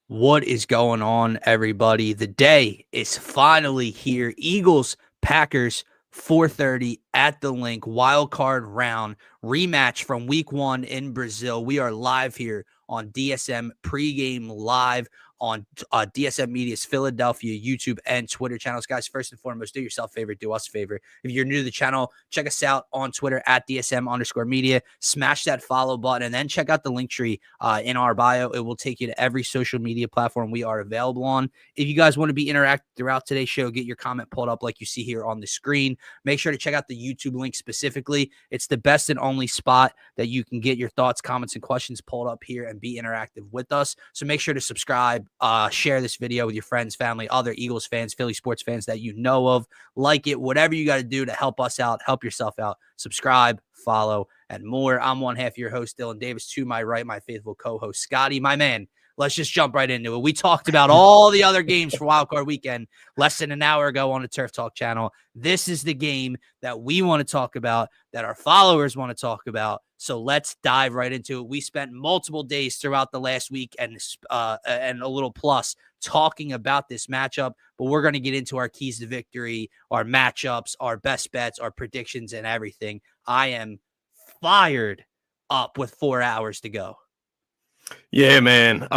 What is going on, everybody? The day is finally here. Eagles, Packers, 4:30 at the Link, wild card round rematch from week 1 in Brazil. We are live here on DSM pregame live on DSM-Media's Philadelphia YouTube and Twitter channels. Guys, first and foremost, do yourself a favor, do us a favor. If you're new to the channel, check us out on Twitter at DSM_media. Smash that follow button and then check out the link tree in our bio. It will take you to every social media platform we are available on. If you guys want to be interactive throughout today's show, get your comment pulled up like you see here on the screen. Make sure to check out the YouTube link specifically. It's the best and only spot that you can get your thoughts, comments, and questions pulled up here and be interactive with us. So make sure to subscribe, share this video with your friends, family, other Eagles fans, Philly sports fans that you know of. Like it, whatever you got to do to help us out, help yourself out. Subscribe, follow, and more. I'm one half your host, Dylan Davis. To my right, my faithful co-host, Scotty, my man. Let's just jump right into it. We talked about all the other games for Wildcard Weekend less than an hour ago on the Turf Talk channel. This is the game that we want to talk about, that our followers want to talk about. So let's dive right into it. We spent multiple days throughout the last week and a little plus talking about this matchup, but we're going to get into our keys to victory, our matchups, our best bets, our predictions, and everything. I am fired up with 4 hours to go. Yeah, man.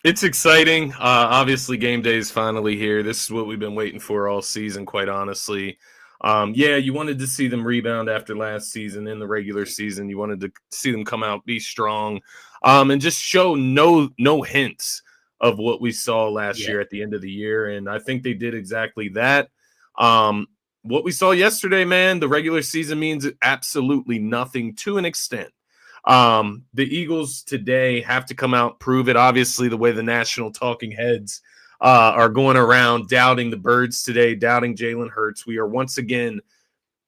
It's exciting. Obviously, game day is finally here. This is what we've been waiting for all season, quite honestly. You wanted to see them rebound after last season in the regular season. You wanted to see them come out, be strong, and just show no hints of what we saw last year at the end of the year. And I think they did exactly that. What we saw yesterday, man, the regular season means absolutely nothing to an extent. The Eagles today have to come out, prove it. Obviously, the way the national talking heads are going around doubting the Birds today, doubting Jalen Hurts. We are once again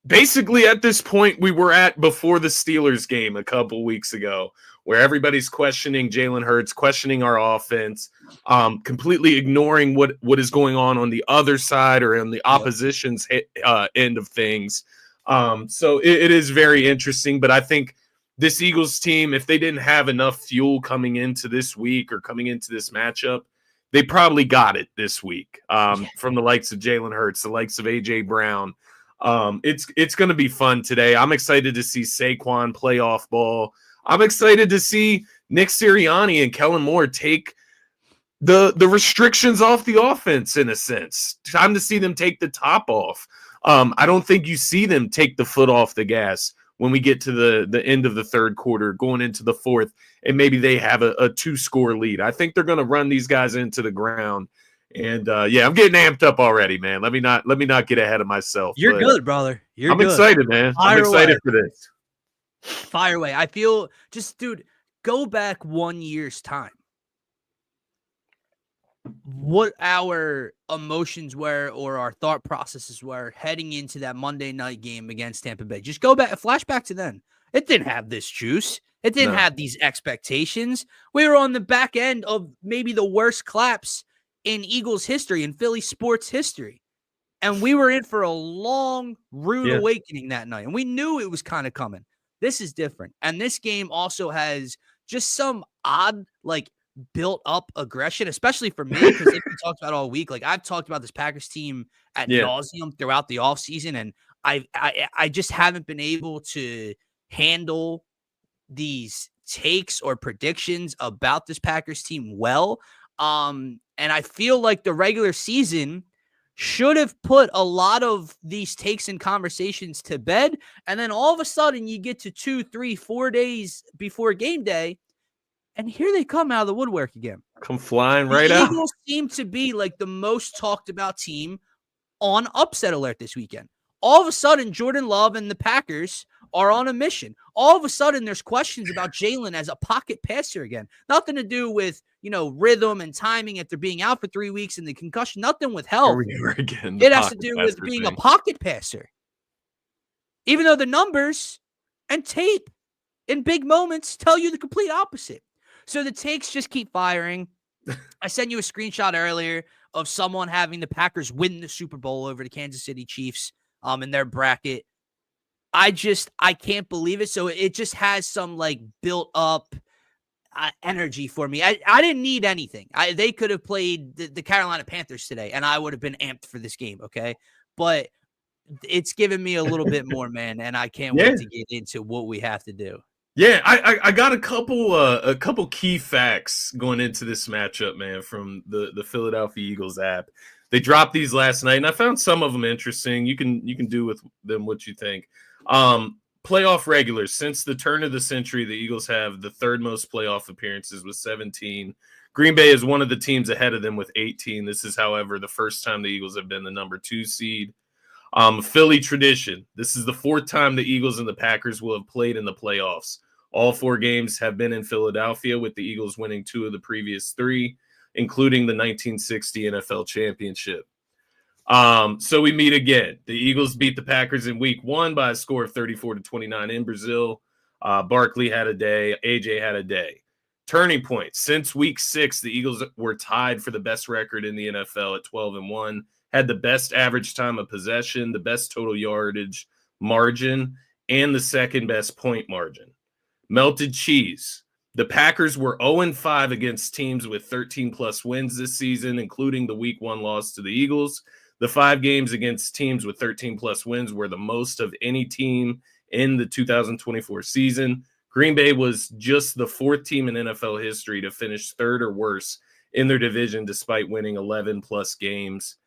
basically at this point we were at before the Steelers game a couple weeks ago, where everybody's questioning Jalen Hurts, questioning our offense, completely ignoring what is going on the other side or on the opposition's end of things. So it is very interesting, but I think this Eagles team, if they didn't have enough fuel coming into this week or coming into this matchup, they probably got it this week from the likes of Jalen Hurts, the likes of A.J. Brown. It's going to be fun today. I'm excited to see Saquon play off ball. I'm excited to see Nick Sirianni and Kellen Moore take the restrictions off the offense in a sense. Time to see them take the top off. I don't think you see them take the foot off the gas when we get to the end of the third quarter, going into the fourth, and maybe they have a 2-score lead. I think they're going to run these guys into the ground. And I'm getting amped up already, man. Let me not get ahead of myself. You're good, brother. I'm excited, man. I'm excited for this. Fire away. I feel dude, go back 1 year's time. What our emotions were or our thought processes were heading into that Monday night game against Tampa Bay. Just go back, flashback to then. It didn't have this juice. It didn't have these expectations. We were on the back end of maybe the worst collapse in Eagles history, in Philly sports history. And we were in for a long, rude awakening that night. And we knew it was kind of coming. This is different. And this game also has just some odd, built up aggression, especially for me, because we talked about all week. I've talked about this Packers team ad nauseum throughout the offseason, and I just haven't been able to handle these takes or predictions about this Packers team well. And I feel like the regular season should have put a lot of these takes and conversations to bed. And then all of a sudden you get to 2, 3, 4 days before game day, and here they come out of the woodwork again. Come flying right out. The Eagles seem to be the most talked about team on upset alert this weekend. All of a sudden, Jordan Love and the Packers are on a mission. All of a sudden, there's questions about Jalen as a pocket passer again. Nothing to do with, rhythm and timing after being out for 3 weeks and the concussion. Nothing with health. It has to do with being a pocket passer. Even though the numbers and tape in big moments tell you the complete opposite. So the takes just keep firing. I sent you a screenshot earlier of someone having the Packers win the Super Bowl over the Kansas City Chiefs in their bracket. I can't believe it. So it just has some built up energy for me. I didn't need anything. They could have played the Carolina Panthers today, and I would have been amped for this game, okay? But it's given me a little bit more, man, and I can't wait to get into what we have to do. Yeah, I got a couple key facts going into this matchup, man, from the Philadelphia Eagles app. They dropped these last night, and I found some of them interesting. You can do with them what you think. Playoff regulars. Since the turn of the century, the Eagles have the third most playoff appearances with 17. Green Bay is one of the teams ahead of them with 18. This is, however, the first time the Eagles have been the number 2 seed. Philly tradition. This is the 4th time the Eagles and the Packers will have played in the playoffs. All 4 games have been in Philadelphia, with the Eagles winning 2 of the previous 3, including the 1960 NFL championship. So we meet again. The Eagles beat the Packers in week 1 by a score of 34-29 in Brazil. Barkley had a day. AJ had a day. Turning point. Since week 6, the Eagles were tied for the best record in the NFL at 12-1. Had the best average time of possession, the best total yardage margin, and the second best point margin. Melted cheese. The Packers were 0-5 against teams with 13-plus wins this season, including the week 1 loss to the Eagles. The 5 games against teams with 13-plus wins were the most of any team in the 2024 season. Green Bay was just the 4th team in NFL history to finish 3rd or worse in their division despite winning 11-plus games.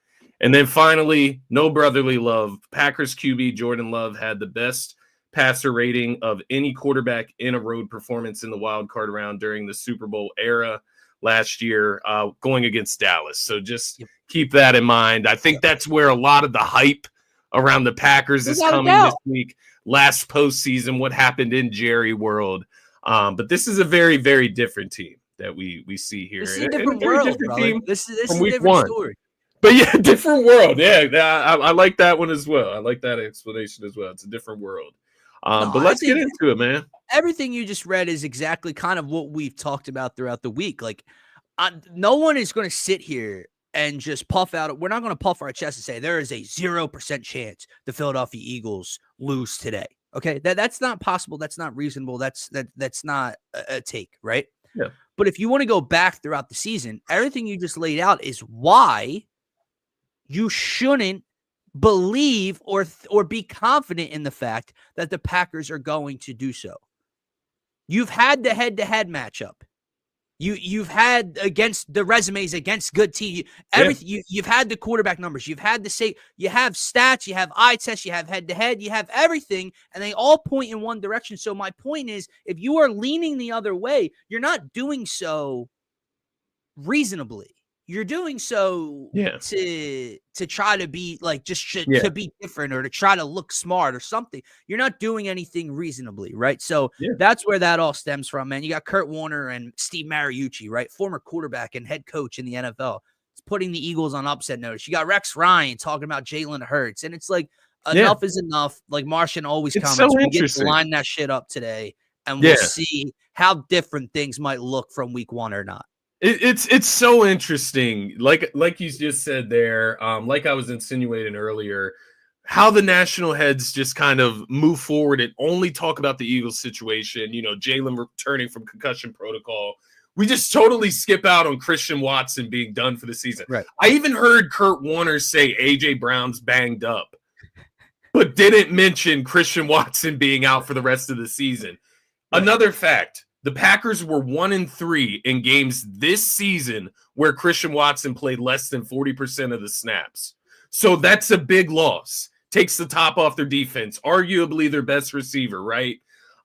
And then finally, no brotherly love. Packers QB Jordan Love had the best passer rating of any quarterback in a road performance in the wild card round during the Super Bowl era last year, going against Dallas. So just keep that in mind. I think that's where a lot of the hype around the Packers is coming this week. Last postseason, what happened in Jerry World. But this is a very, very different team that we see here. This is a different world, brother. This is a different story. But yeah, different world. Yeah, I like that one as well. I like that explanation as well. It's a different world. But let's get into it, man. Everything you just read is exactly kind of what we've talked about throughout the week. Like, no one is going to sit here and just puff out. We're not going to puff our chest and say there is a 0% chance the Philadelphia Eagles lose today. Okay, that's not possible. That's not reasonable. That's not a take, right? Yeah. But if you want to go back throughout the season, everything you just laid out is why you shouldn't believe or be confident in the fact that the Packers are going to do so. You've had the head-to-head matchup. You've had against the resumes against good teams. Everything you've had the quarterback numbers. You've had you have stats. You have eye tests. You have head-to-head. You have everything, and they all point in one direction. So my point is, if you are leaning the other way, you're not doing so reasonably. You're doing so to try to be like to be different or to try to look smart or something. You're not doing anything reasonably, right? So that's where that all stems from, man. You got Kurt Warner and Steve Mariucci, right? Former quarterback and head coach in the NFL. It's putting the Eagles on upset notice. You got Rex Ryan talking about Jalen Hurts. And it's like, enough is enough. Like Martian always comments. So we get to line that shit up today, and we'll see how different things might look from week 1 or not. It's so interesting, like you just said there, like I was insinuating earlier, how the national heads just kind of move forward and only talk about the Eagles situation. You know, Jalen returning from concussion protocol. We just totally skip out on Christian Watson being done for the season. Right. I even heard Kurt Warner say AJ Brown's banged up, but didn't mention Christian Watson being out for the rest of the season. Right. Another fact. The Packers were 1-3 in games this season where Christian Watson played less than 40% of the snaps. So that's a big loss. Takes the top off their defense. Arguably their best receiver, right?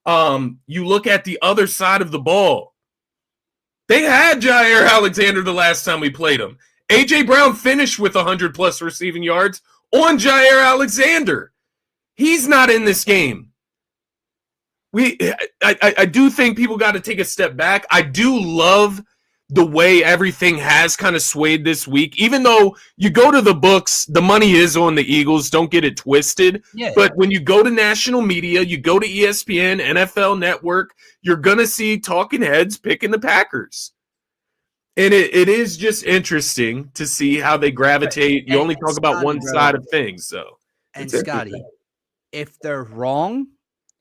You look at the other side of the ball. They had Jair Alexander the last time we played him. A.J. Brown finished with 100-plus receiving yards on Jair Alexander. He's not in this game. I do think people got to take a step back. I do love the way everything has kind of swayed this week. Even though you go to the books, the money is on the Eagles. Don't get it twisted. Yeah. But when you go to national media, you go to ESPN, NFL Network, you're going to see talking heads picking the Packers. And it is just interesting to see how they gravitate. You only talk about one side of things. So, and Scotty, if they're wrong,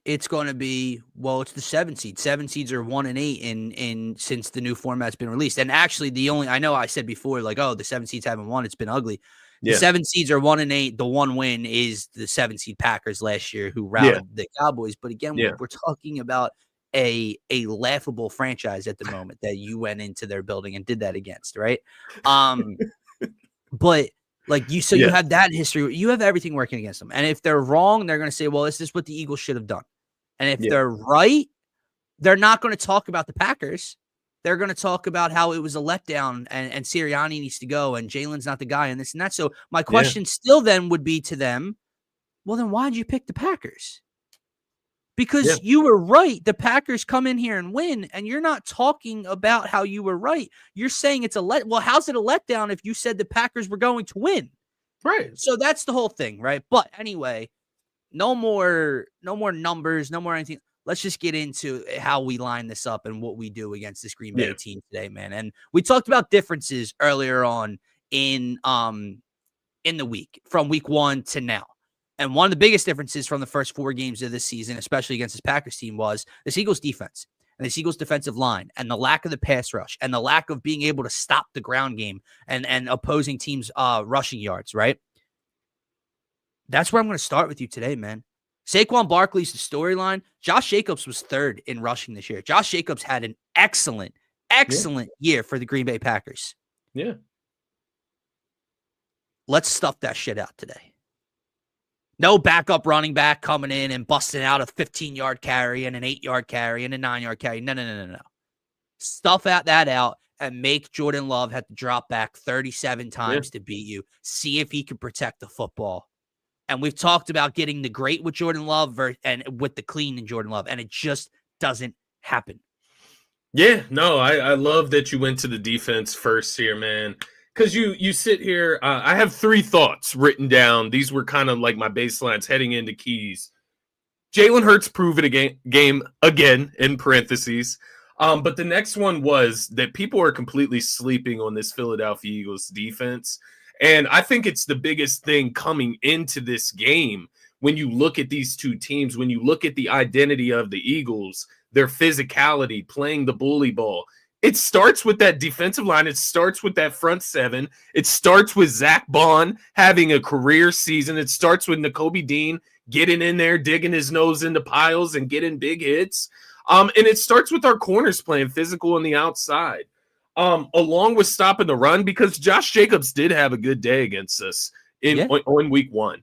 it's going to be, well, it's the 7 seed. 7 seeds are 1 and 8 in since the new format's been released. And actually, I know I said before, like, oh, the 7 seeds haven't won. It's been ugly. The 7 seeds are 1 and 8. The one win is the 7 seed Packers last year, who routed the Cowboys. But again, we're talking about a laughable franchise at the moment that you went into their building and did that against, right? But like you have that history. You have everything working against them. And if they're wrong, they're going to say, well, this is what the Eagles should have done. And if they're right, they're not going to talk about the Packers. They're going to talk about how it was a letdown and Sirianni needs to go and Jalen's not the guy and this and that. So my question still then would be to them, well, then why'd you pick the Packers? Because you were right. The Packers come in here and win, and you're not talking about how you were right. You're saying it's well, how's it a letdown if you said the Packers were going to win? Right. So that's the whole thing, right? But anyway, no more numbers, no more anything. Let's just get into how we line this up and what we do against this Green Bay team today, man. And we talked about differences earlier on in the week, from week 1 to now. And one of the biggest differences from the first 4 games of this season, especially against this Packers team, was this Eagles defense and this Eagles defensive line and the lack of the pass rush and the lack of being able to stop the ground game and opposing teams' rushing yards, right? That's where I'm going to start with you today, man. Saquon Barkley's the storyline. Josh Jacobs was 3rd in rushing this year. Josh Jacobs had an excellent year for the Green Bay Packers. Yeah. Let's stuff that shit out today. No backup running back coming in and busting out a 15-yard carry and an 8-yard carry and a 9-yard carry. No. Stuff that out and make Jordan Love have to drop back 37 times to beat you. See if he can protect the football. And we've talked about getting the great with Jordan Love and with the clean in Jordan Love, and it just doesn't happen. Yeah, no, I love that you went to the defense first here, man. Because you sit here, I have 3 thoughts written down. These were kind of like my baselines heading into keys. Jalen Hurts proved it game again, in parentheses. But the next one was that people are completely sleeping on this Philadelphia Eagles defense. And I think it's the biggest thing coming into this game when you look at these two teams, when you look at the identity of the Eagles, their physicality, playing the bully ball. It starts with that defensive line. It starts with that front 7. It starts with Zach Bond having a career season. It starts with Nakobe Dean getting in there, digging his nose into piles and getting big hits. And it starts with our corners playing physical on the outside, along with stopping the run, because Josh Jacobs did have a good day against us on week 1.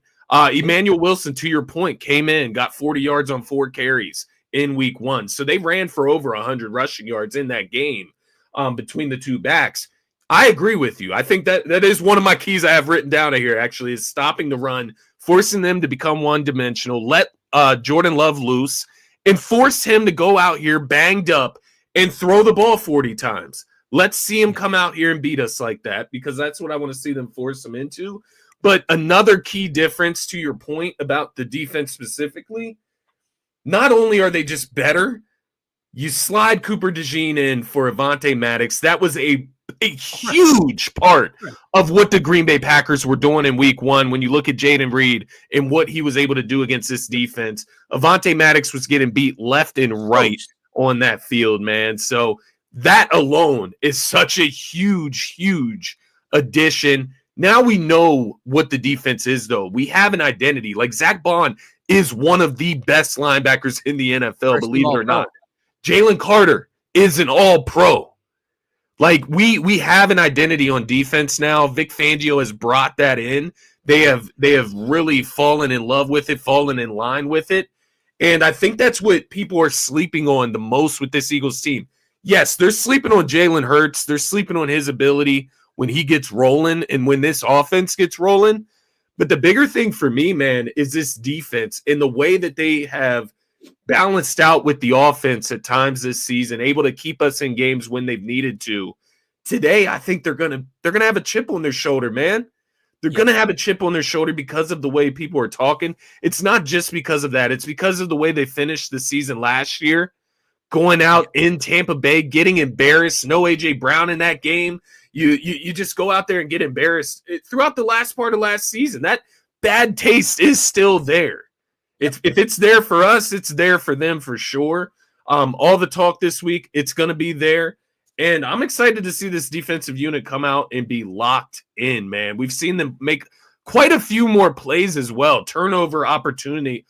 Emmanuel Wilson, to your point, came in, got 40 yards on 4 carries in week 1. So they ran for over 100 rushing yards in that game between the two backs. I agree with you. I think that is one of my keys I have written down here, actually, is stopping the run, forcing them to become one-dimensional, let Jordan Love loose, and force him to go out here banged up and throw the ball 40 times. Let's see him come out here and beat us like that, because that's what I want to see them force him into. But another key difference to your point about the defense specifically, not only are they just better, you slide Cooper DeJean in for Avonte Maddox. That was a huge part of what the Green Bay Packers were doing in week 1. When you look at Jaden Reed and what he was able to do against this defense, Avonte Maddox was getting beat left and right on that field, man. So that alone is such a huge, huge addition. Now we know what the defense is, though. We have an identity. Like, Zach Bond is one of the best linebackers in the NFL, believe it or not. Jalen Carter is an all-pro. Like, we have an identity on defense now. Vic Fangio has brought that in. They have really fallen in love with it, fallen in line with it. And I think that's what people are sleeping on the most with this Eagles team. Yes, they're sleeping on Jalen Hurts. They're sleeping on his ability when he gets rolling and when this offense gets rolling. But the bigger thing for me, man, is this defense and the way that they have balanced out with the offense at times this season, able to keep us in games when they've needed to. Today, I think they're gonna have a chip on their shoulder, man. They're gonna have a chip on their shoulder because of the way people are talking. It's not just because of that. It's because of the way they finished the season last year, going out in Tampa Bay, getting embarrassed. No A.J. Brown in that game. You just go out there and get embarrassed throughout the last part of last season. That bad taste is still there. If it's there for us, it's there for them for sure. All the talk this week, it's going to be there. And I'm excited to see this defensive unit come out and be locked in, man. We've seen them make quite a few more plays as well. Turnover opportunistic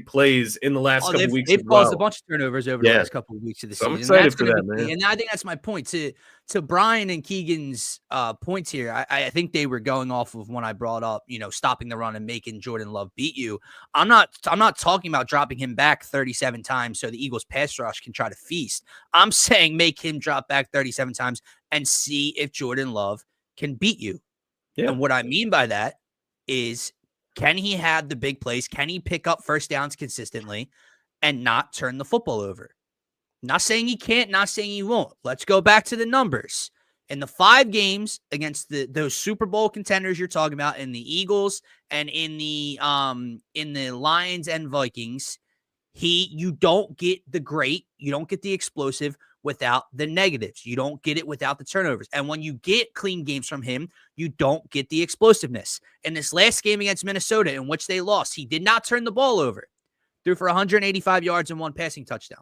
plays in the last couple of weeks. They've caused a bunch of turnovers over the last couple of weeks of the season. I'm excited for that, man. And I think that's my point. To Brian and Keegan's points here, I think they were going off of when I brought up, stopping the run and making Jordan Love beat you. I'm not talking about dropping him back 37 times so the Eagles pass rush can try to feast. I'm saying make him drop back 37 times and see if Jordan Love can beat you. Yeah. And what I mean by that is, can he have the big plays? Can he pick up first downs consistently and not turn the football over? Not saying he can't, not saying he won't. Let's go back to the numbers. In the 5 games against those Super Bowl contenders you're talking about, in the Eagles and in the Lions and Vikings, you don't get the great, you don't get the explosive without the negatives. You don't get it without the turnovers. And when you get clean games from him, you don't get the explosiveness. In this last game against Minnesota, in which they lost, he did not turn the ball over. Threw for 185 yards and 1 passing touchdown.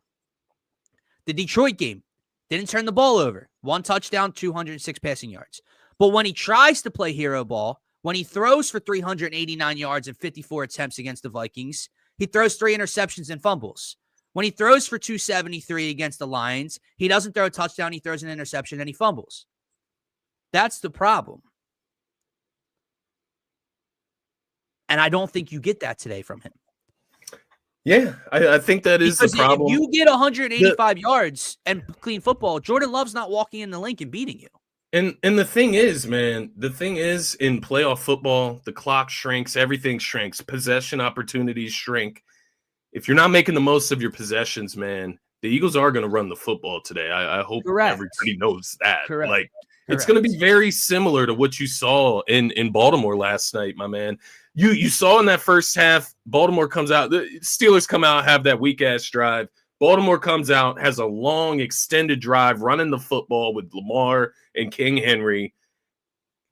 The Detroit game, didn't turn the ball over. 1 touchdown, 206 passing yards. But when he tries to play hero ball, when he throws for 389 yards and 54 attempts against the Vikings, he throws 3 interceptions and fumbles. When he throws for 273 against the Lions, he doesn't throw a touchdown, he throws an interception, and he fumbles. That's the problem. And I don't think you get that today from him. Yeah, I think that is the problem. If you get 185 yards and clean football, Jordan Love's not walking in the link and beating you. And the thing is, man, in playoff football, the clock shrinks, everything shrinks, possession opportunities shrink. If you're not making the most of your possessions, man, the Eagles are going to run the football today. I hope everybody knows that. Correct. It's going to be very similar to what you saw in Baltimore last night, my man. You saw in that first half, Baltimore comes out, the Steelers come out, have that weak-ass drive. Baltimore comes out, has a long, extended drive, running the football with Lamar and King Henry.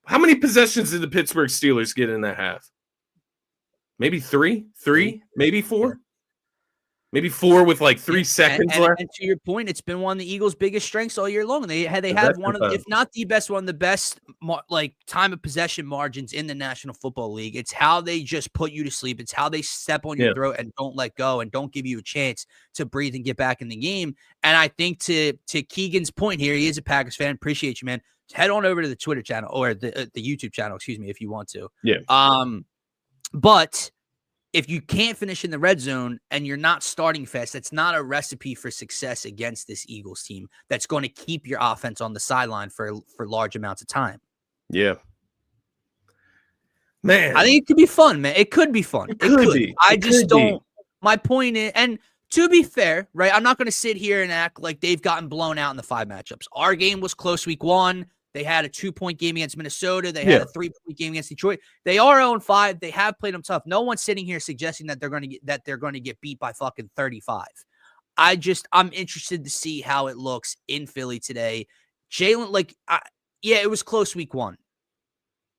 How many possessions did the Pittsburgh Steelers get in that half? Maybe 3, maybe 4? Maybe 4 with like 3 seconds left. And to your point, it's been one of the Eagles' biggest strengths all year long. They have one of, if not the best, one of the best time of possession margins in the National Football League. It's how they just put you to sleep. It's how they step on your throat and don't let go and don't give you a chance to breathe and get back in the game. And I think to Keegan's point here, he is a Packers fan. Appreciate you, man. Head on over to the Twitter channel or the YouTube channel, excuse me, if you want to. Yeah. But if you can't finish in the red zone and you're not starting fast, that's not a recipe for success against this Eagles team that's going to keep your offense on the sideline for large amounts of time. Yeah. Man. I think it could be fun, man. It could be fun. It could be. I just don't. My point is, and to be fair, right, I'm not going to sit here and act like they've gotten blown out in the 5 matchups. Our game was close week 1. They had a 2-point game against Minnesota. They had a 3-point game against Detroit. They are 0-5. They have played them tough. No one's sitting here suggesting that they're going to get beat by fucking 35. I'm interested to see how it looks in Philly today. Jalen, it was close week 1.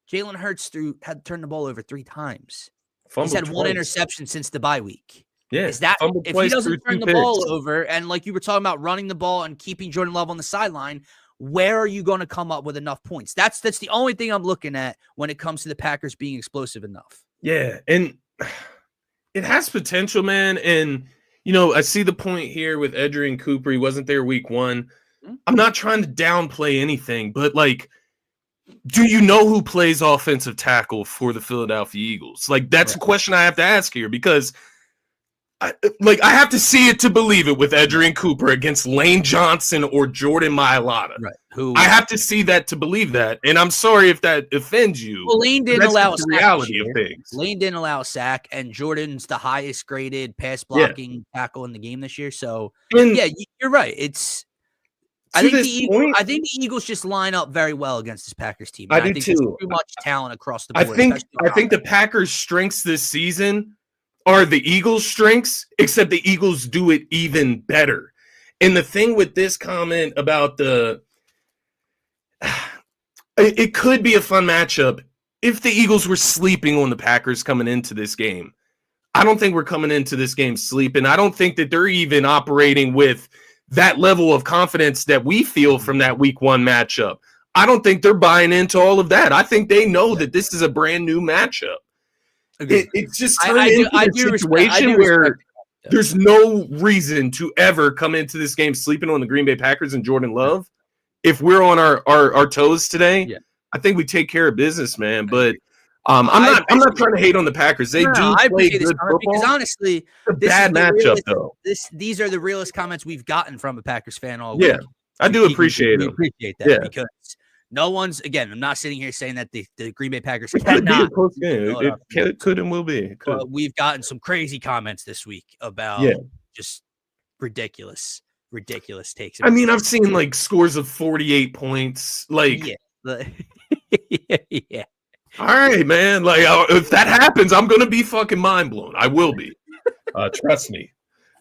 Jalen Hurts had turned the ball over 3 times. He's had 1 interception since the bye week. Yeah, is that if he doesn't turn the ball over and like you were talking about running the ball and keeping Jordan Love on the sideline, where are you going to come up with enough points? That's the only thing I'm looking at when it comes to the Packers being explosive enough. Yeah, and it has potential, man. And, I see the point here with Edgerrin Cooper. He wasn't there week 1. I'm not trying to downplay anything, but, do you know who plays offensive tackle for the Philadelphia Eagles? That's a question I have to ask here because – I have to see it to believe it with Edgerrin Cooper against Lane Johnson or Jordan Mailata. Right. I have to see that to believe that. And I'm sorry if that offends you. Well, Lane didn't allow a sack. Reality of things. Lane didn't allow a sack, and Jordan's the highest graded pass blocking tackle in the game this year. So, you're right. I think the Eagles just line up very well against this Packers team. I do too. Too much talent across the board. I think the Packers' strengths this season are the Eagles' strengths, except the Eagles do it even better. And the thing with this comment about it could be a fun matchup if the Eagles were sleeping on the Packers coming into this game. I don't think we're coming into this game sleeping. I don't think that they're even operating with that level of confidence that we feel from that week 1 matchup. I don't think they're buying into all of that. I think they know that this is a brand new matchup. It's just turned into a situation where there's no reason to ever come into this game sleeping on the Green Bay Packers and Jordan Love. If we're on our toes today, I think we take care of business, man. But I'm not trying to hate on the Packers. They do play good football. Because honestly, it's a bad matchup, though. These are the realest comments we've gotten from a Packers fan all week. Yeah, I do appreciate it. Appreciate that because no one's, again, I'm not sitting here saying that the Green Bay Packers cannot. It could and will be. But we've gotten some crazy comments this week about just ridiculous takes. I mean, I've seen like scores of 48 points. Like, yeah. All right, man. Like, if that happens, I'm gonna be fucking mind blown. I will be. Trust me.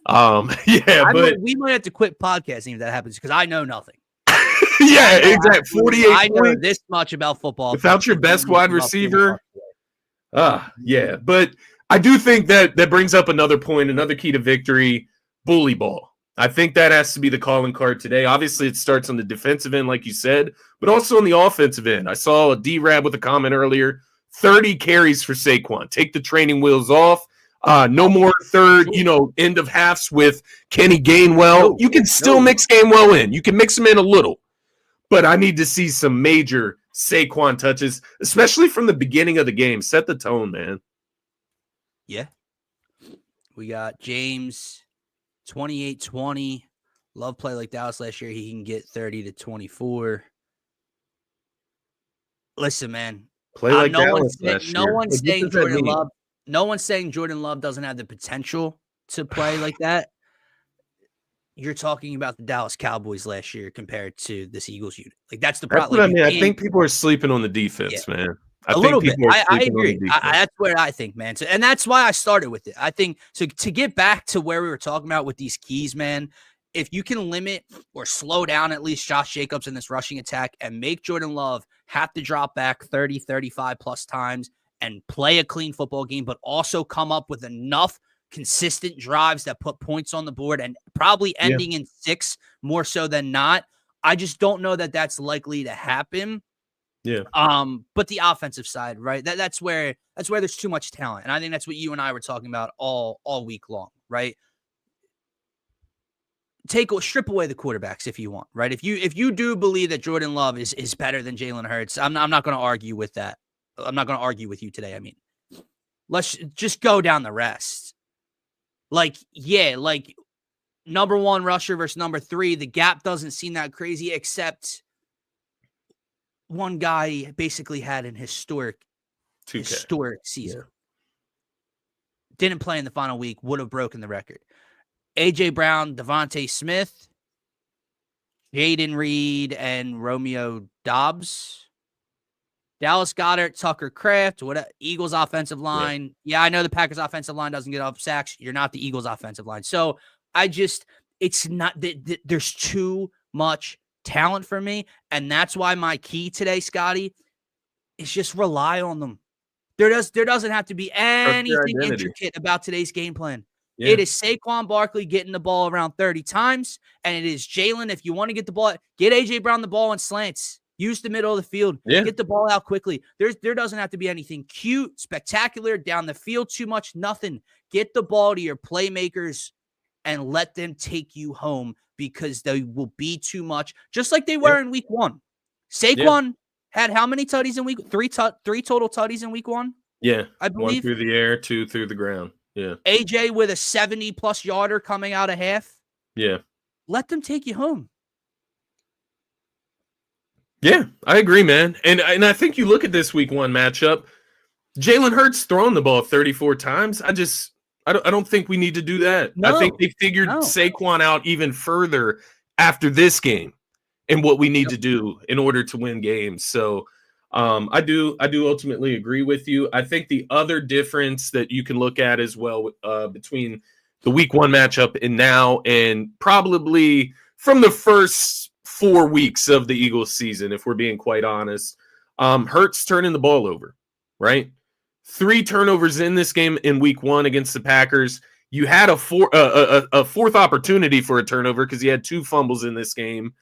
But we might have to quit podcasting if that happens because I know nothing. Exactly. 48 I know points. this much about football Without your best wide receiver. But I do think that brings up another point, another key to victory, bully ball. I think that has to be the calling card today. Obviously, it starts on the defensive end, like you said, but also on the offensive end. I saw a D-Rab with a comment earlier, 30 carries for Saquon. Take the training wheels off. No more third, end of halves with Kenny Gainwell. You can still mix Gainwell in. You can mix him in a little. But I need to see some major Saquon touches, especially from the beginning of the game. Set the tone, man. Yeah. We got James, 28-20. Love play like Dallas last year. He can get 30 to 24. Listen, man. Play like Dallas last year. No one's saying Jordan Love. No one's saying Jordan Love doesn't have the potential to play like that. You're talking about the Dallas Cowboys last year compared to this Eagles unit. Like, that's the problem. That's what I mean. I think people are sleeping on the defense, man. A little bit. I agree. That's where I think, man. So, and that's why I started with it. I think so. To get back to where we were talking about with these keys, man, if you can limit or slow down at least Josh Jacobs in this rushing attack and make Jordan Love have to drop back 30, 35 plus times and play a clean football game, but also come up with enough consistent drives that put points on the board and probably ending in 6 more so than not. I just don't know that that's likely to happen. Yeah. But the offensive side, right? That's where there's too much talent. And I think that's what you and I were talking about all week long, right? Strip away the quarterbacks if you want, right? If you do believe that Jordan Love is better than Jalen Hurts, I'm not going to argue with that. I'm not going to argue with you today. I mean, let's just go down the rest. Like number 1 rusher versus number 3, the gap doesn't seem that crazy, except one guy basically had an historic season. Yeah. Didn't play in the final week, would have broken the record. A.J. Brown, Devontae Smith, Jaden Reed, and Romeo Doubs. Dallas Goedert, Tucker Kraft, Eagles offensive line. Yeah, I know the Packers offensive line doesn't get off sacks. You're not the Eagles offensive line. So it's not that there's too much talent for me. And that's why my key today, Scotty, is just rely on them. There doesn't have to be anything intricate about today's game plan. Yeah. It is Saquon Barkley getting the ball around 30 times. And it is Jalen, if you want to get the ball, get A.J. Brown the ball in slants. Use the middle of the field. Yeah. Get the ball out quickly. There doesn't have to be anything cute, spectacular, down the field too much, nothing. Get the ball to your playmakers and let them take you home because they will be too much, just like they were in week 1. Saquon had how many tutties in week? 3 total tutties in week 1? Yeah. I believe. 1 through the air, 2 through the ground. Yeah. AJ with a 70-plus yarder coming out of half. Yeah. Let them take you home. Yeah, I agree, man. And I think you look at this week 1 matchup, Jalen Hurts throwing the ball 34 times. I don't think we need to do that. No, I think they figured Saquon out even further after this game and what we need to do in order to win games. So I do ultimately agree with you. I think the other difference that you can look at as well between the week 1 matchup and now, and probably from the first 4 weeks of the Eagles season, if we're being quite honest, Hurts turning the ball over, right? 3 turnovers in this game in week 1 against the Packers. You had a fourth opportunity for a turnover because you had 2 fumbles in this game.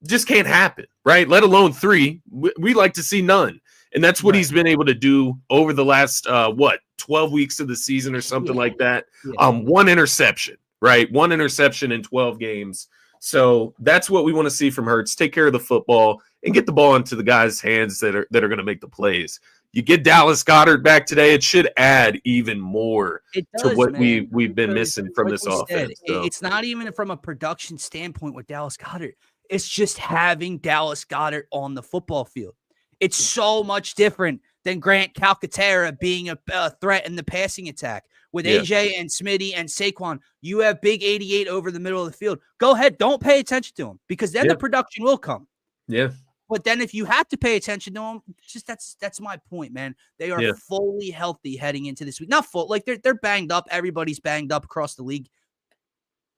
Just can't happen, right? Let alone 3. We like to see none. And that's what he's been able to do over the last, 12 weeks of the season or something like that. 1 interception, right? 1 interception in 12 games. So that's what we want to see from Hurts. Take care of the football and get the ball into the guys' hands that are going to make the plays. You get Dallas Goedert back today, it should add even more to what we've been missing from this offense. It's not even from a production standpoint with Dallas Goedert. It's just having Dallas Goedert on the football field. It's so much different than Grant Calcaterra being a threat in the passing attack. With AJ and Smitty and Saquon, you have big 88 over the middle of the field. Go ahead. Don't pay attention to him because then the production will come. Yeah. But then if you have to pay attention to them, just that's my point, man. They are fully healthy heading into this week. Not full, like they're banged up. Everybody's banged up across the league,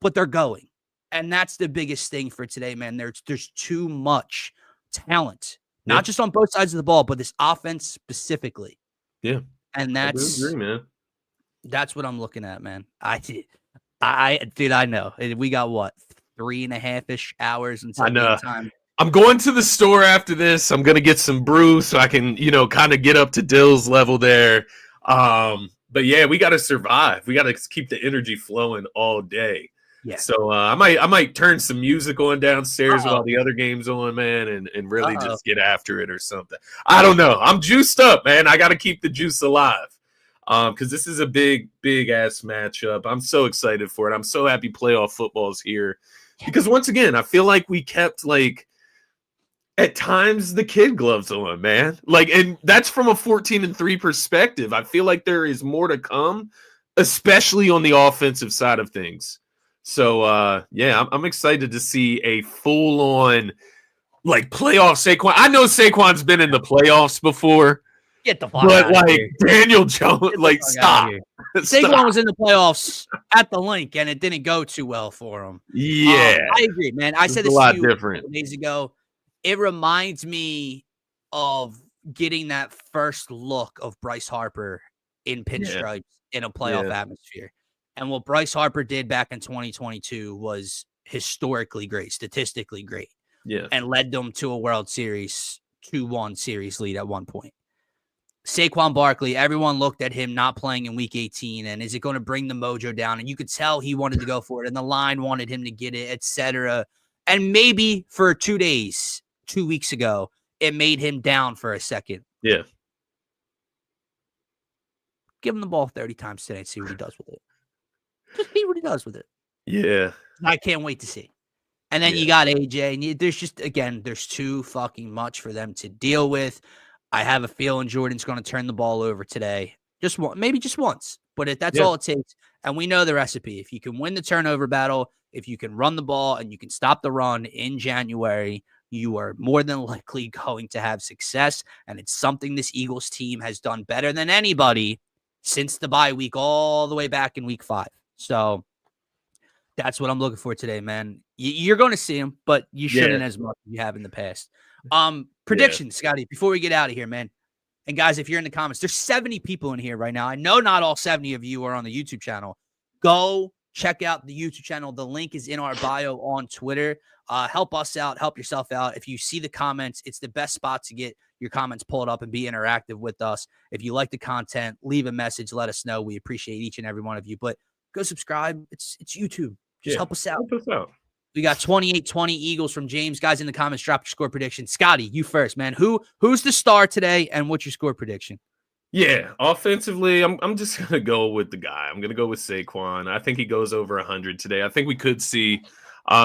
but they're going. And that's the biggest thing for today, man. There's too much talent, not just on both sides of the ball, but this offense specifically. Yeah. And that's I agree, man. That's what I'm looking at, man. I know. We got what, 3.5-ish hours until game time. I'm going to the store after this. I'm going to get some brew so I can, kind of get up to Dill's level there. But yeah, we got to survive. We got to keep the energy flowing all day. Yeah. So I might turn some music on downstairs while the other game's on, man, and really just get after it or something. I don't know. I'm juiced up, man. I got to keep the juice alive. Because this is a big ass matchup. I'm so excited for it. I'm so happy playoff football's here. Because once again, I feel like we kept at times the kid gloves on, man. And that's from a 14-3 perspective. I feel like there is more to come, especially on the offensive side of things. So I'm excited to see a full-on playoff Saquon. I know Saquon's been in the playoffs before. Get the fuck out of here. Daniel Jones, stop. Saquon was in the playoffs at the link, and it didn't go too well for him. Yeah. I agree, man. I said this a lot to you different. A couple days ago. It reminds me of getting that first look of Bryce Harper in pinstripes in a playoff atmosphere. And what Bryce Harper did back in 2022 was historically great, statistically great. Yeah. And led them to a World Series 2-1 series lead at one point. Saquon Barkley, everyone looked at him not playing in week 18, and is it going to bring the mojo down? And you could tell he wanted to go for it, and the line wanted him to get it, etc. And maybe for 2 days, 2 weeks ago, it made him down for a second. Yeah. Give him the ball 30 times today and see what he does with it. Just see what he does with it. Yeah. I can't wait to see. And then you got AJ, and there's too fucking much for them to deal with. I have a feeling Jordan's going to turn the ball over today. Maybe just once. But that's all it takes. And we know the recipe. If you can win the turnover battle, if you can run the ball and you can stop the run in January, you are more than likely going to have success. And it's something this Eagles team has done better than anybody since the bye week all the way back in week 5. So that's what I'm looking for today, man. You're going to see him, but you shouldn't as much as you have in the past. Predictions, Scotty, before we get out of here, man. And guys, if you're in the comments, there's 70 people in here right now. I know not all 70 of you are on the YouTube channel. Go check out the YouTube channel. The link is in our bio on Twitter. Help us out. Help yourself out. If you see the comments, it's the best spot to get your comments pulled up and be interactive with us. If you like the content, leave a message. Let us know. We appreciate each and every one of you. But go subscribe. It's YouTube. Just help us out. Help us out. We got 28-20 Eagles from James. Guys in the comments, drop your score prediction. Scotty, you first, man. Who's the star today, and what's your score prediction? Yeah, offensively, I'm just going to go with the guy. I'm going to go with Saquon. I think he goes over 100 today. I think we could see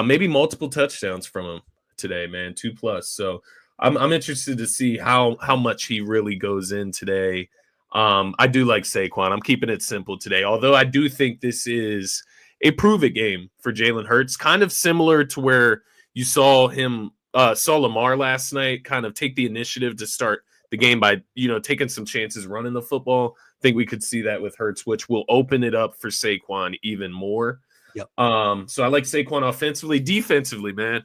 maybe multiple touchdowns from him today, man, 2+. So I'm interested to see how much he really goes in today. I do like Saquon. I'm keeping it simple today, although I do think this is a prove-it game for Jalen Hurts, kind of similar to where you saw Lamar last night kind of take the initiative to start the game by, taking some chances running the football. I think we could see that with Hurts, which will open it up for Saquon even more. Yep. So I like Saquon offensively. Defensively, man,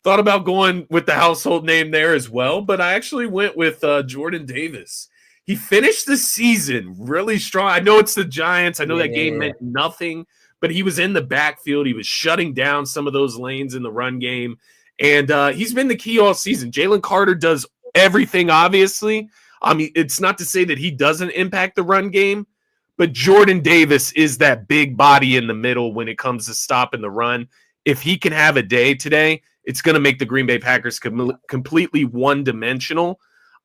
thought about going with the household name there as well, but I actually went with Jordan Davis. he finished the season really strong. I know it's the Giants. I know that game meant nothing, but he was in the backfield. He was shutting down some of those lanes in the run game. And he's been the key all season. Jalen Carter does everything, obviously. I mean, it's not to say that he doesn't impact the run game, but Jordan Davis is that big body in the middle when it comes to stopping the run. If he can have a day today, it's going to make the Green Bay Packers completely one-dimensional.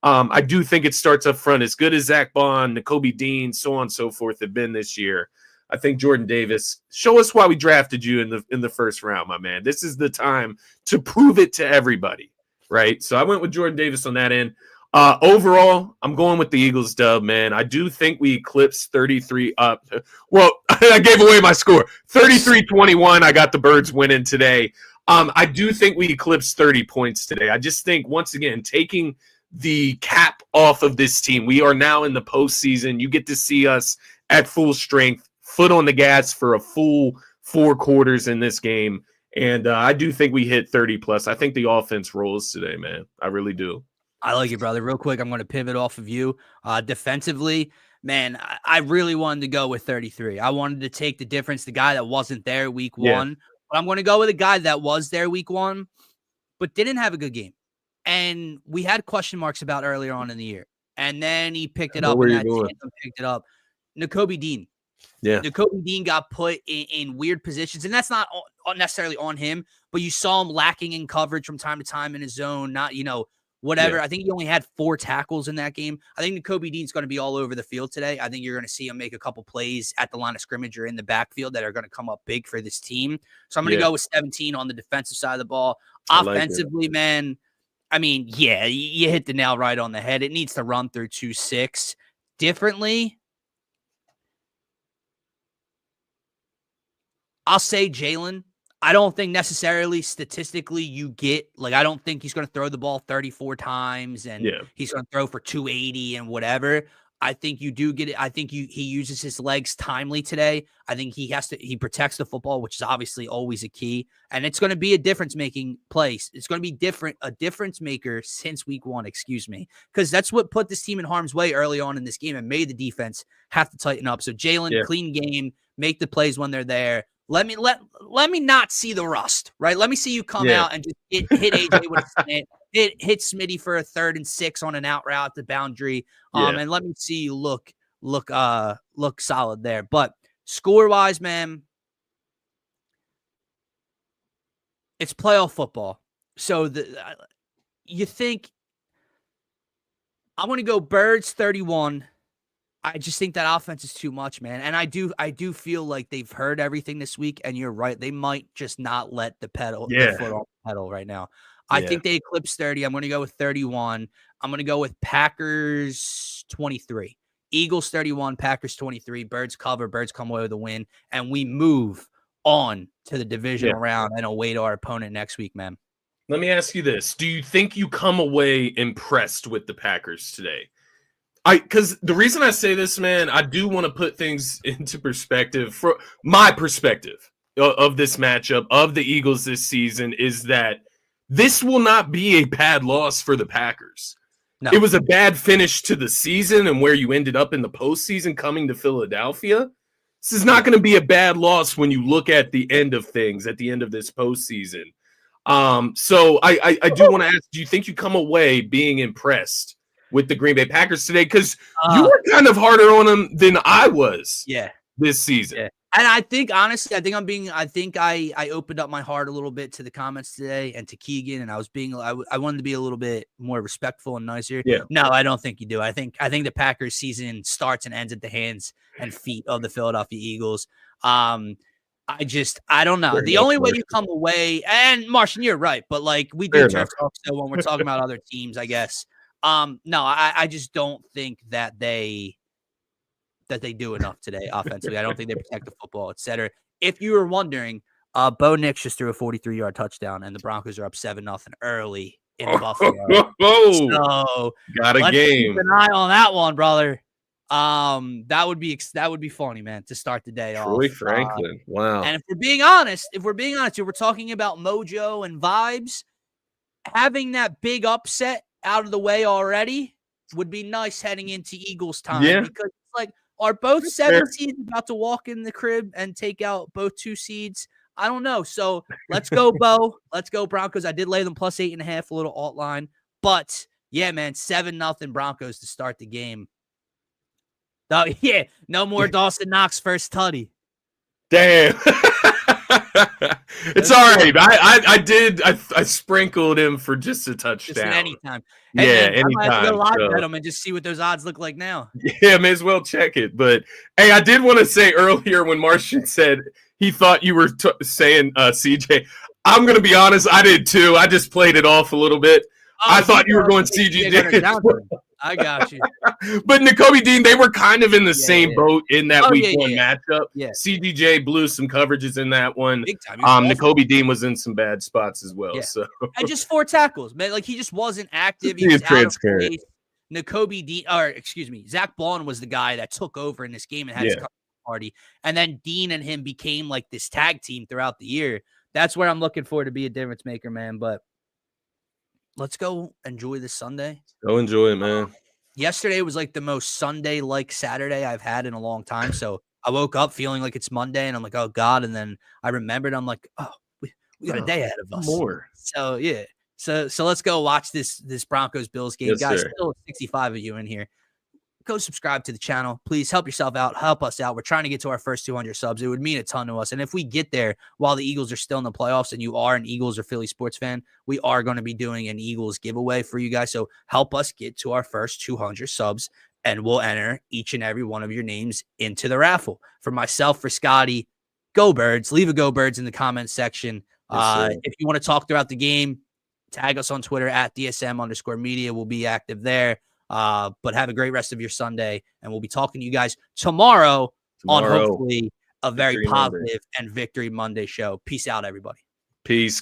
I do think it starts up front. As good as Zach Bond, Nakobe Dean, so on and so forth have been this year, I think Jordan Davis, show us why we drafted you in the first round, my man. This is the time to prove it to everybody, right? So I went with Jordan Davis on that end. Overall, I'm going with the Eagles dub, man. I do think we eclipsed 33 up. Well, I gave away my score. 33-21. I got the Birds winning today. I do think we eclipsed 30 points today. I just think, once again, taking the cap off of this team, we are now in the postseason. You get to see us at full strength, foot on the gas for a full 4 quarters in this game. And I do think we hit 30 plus. I think the offense rolls today, man. I really do. I like it, brother. Real quick, I'm going to pivot off of you. Defensively, man, I really wanted to go with 33. I wanted to take the difference, the guy that wasn't there week one. But I'm going to go with a guy that was there week one, but didn't have a good game. And we had question marks about earlier on in the year. And then he picked it up, and that tandem picked it up. Nakobe Dean. Yeah. Nakobe Dean got put in weird positions, and that's not necessarily on him, but you saw him lacking in coverage from time to time in his zone, not, whatever. Yeah. I think he only had 4 tackles in that game. I think Nakobe Dean's going to be all over the field today. I think you're going to see him make a couple plays at the line of scrimmage or in the backfield that are going to come up big for this team. So I'm going to go with 17 on the defensive side of the ball. Offensively, man, I mean, yeah, you hit the nail right on the head. It needs to run through 2-6 differently. I'll say Jalen. I don't think necessarily statistically you get, I don't think he's going to throw the ball 34 times and he's going to throw for 280 and whatever. I think you do get it. I think he uses his legs timely today. I think he protects the football, which is obviously always a key. And it's going to be a difference-making place. It's going to be a difference maker since week one, because that's what put this team in harm's way early on in this game and made the defense have to tighten up. So Jalen, clean game, make the plays when they're there. Let me not see the rust, right? Let me see you come out and just hit AJ with a slant, hit Smitty for a 3rd and 6 on an out route at the boundary, and let me see you look solid there. But score wise, man, it's playoff football, so you think I want to go Birds 31. I just think that offense is too much, man. And I do feel like they've heard everything this week, and you're right. They might just not let the foot on the pedal right now. I think they eclipse 30. I'm going to go with 31. I'm going to go with Packers 23. Eagles 31, Packers 23. Birds cover. Birds come away with a win. And we move on to the divisional round and await our opponent next week, man. Let me ask you this. Do you think you come away impressed with the Packers today? Because the reason I say this, man, I do want to put things into perspective. For my perspective of this matchup of the Eagles this season is that this will not be a bad loss for the Packers. No. It was a bad finish to the season and where you ended up in the postseason coming to Philadelphia. This is not going to be a bad loss when you look at the end of things, at the end of this postseason. So I do want to ask, do you think you come away being impressed with the Green Bay Packers today? Because you were kind of harder on them than I was this season. Yeah. And I think, honestly, I opened up my heart a little bit to the comments today and to Keegan, and I wanted to be a little bit more respectful and nicer. Yeah. No, I don't think you do. I think the Packers season starts and ends at the hands and feet of the Philadelphia Eagles. I don't know. The only way you come away, and Martian, you're right, but we do turf talk, so when we're talking about other teams, I guess. No, I just don't think that they do enough today offensively. I don't think they protect the football, etc. If you were wondering, Bo Nix just threw a 43-yard touchdown, and the Broncos are up 7-0 early in Buffalo. So got a game. Keep an eye on that one, brother. That would be funny, man, to start the day off. Troy Franklin, wow. And if we're being honest, we're talking about mojo and vibes. Having that big upset out of the way already, would be nice heading into Eagles time Yeah. because it's like, are both That's 7 fair. seeds about to walk in the crib and take out both 2 seeds? I don't know. So let's go, Bo. Let's go, Broncos. I did lay them plus 8.5, a little alt line. But yeah, man, 7-0 Broncos to start the game. Oh, yeah, no more Dawson Knox first tutty. Damn. It's all right. I sprinkled him for just a touchdown. Just at any time. Hey, Yeah, man, I might have to go anytime. live bet them and just see what those odds look like now. Yeah, may as well check it. But hey, I did want to say earlier when Martian said he thought you were saying CJ. I'm gonna be honest, I did too. I just played it off a little bit. I thought you were going CJ. I got you. But Nakobe Dean, they were kind of in the same boat in that week one matchup. Yeah. CDJ blew some coverages in that one. Big time. Nakobe Dean was in some bad spots as well. Yeah. So and just 4 tackles, man. Like he just wasn't active. He was transparent. Out of place. Nakobe Dean, or excuse me, Zach Baun was the guy that took over in this game and had his party. And then Dean and him became like this tag team throughout the year. That's where I'm looking for to be a difference maker, man. But let's go enjoy this Sunday. Go enjoy it, man. Yesterday was like the most Sunday-like Saturday I've had in a long time. So I woke up feeling like it's Monday, and I'm like, oh, God. And then I remembered, I'm like, oh, we got a day ahead of us. More. So, yeah. So let's go watch this Broncos-Bills game. Yes, guys, sir. still 65 of you in here. Go subscribe to the channel. Please help yourself out. Help us out. We're trying to get to our first 200 subs. It would mean a ton to us. And if we get there while the Eagles are still in the playoffs and you are an Eagles or Philly sports fan, we are going to be doing an Eagles giveaway for you guys. So help us get to our first 200 subs and we'll enter each and every one of your names into the raffle. For myself, for Scotty, go Birds. Leave a go Birds in the comments section. If you want to talk throughout the game, tag us on Twitter at DSM_media. We'll be active there. But have a great rest of your Sunday, and we'll be talking to you guys tomorrow on hopefully a very positive and Victory Monday show. Peace out, everybody. Peace.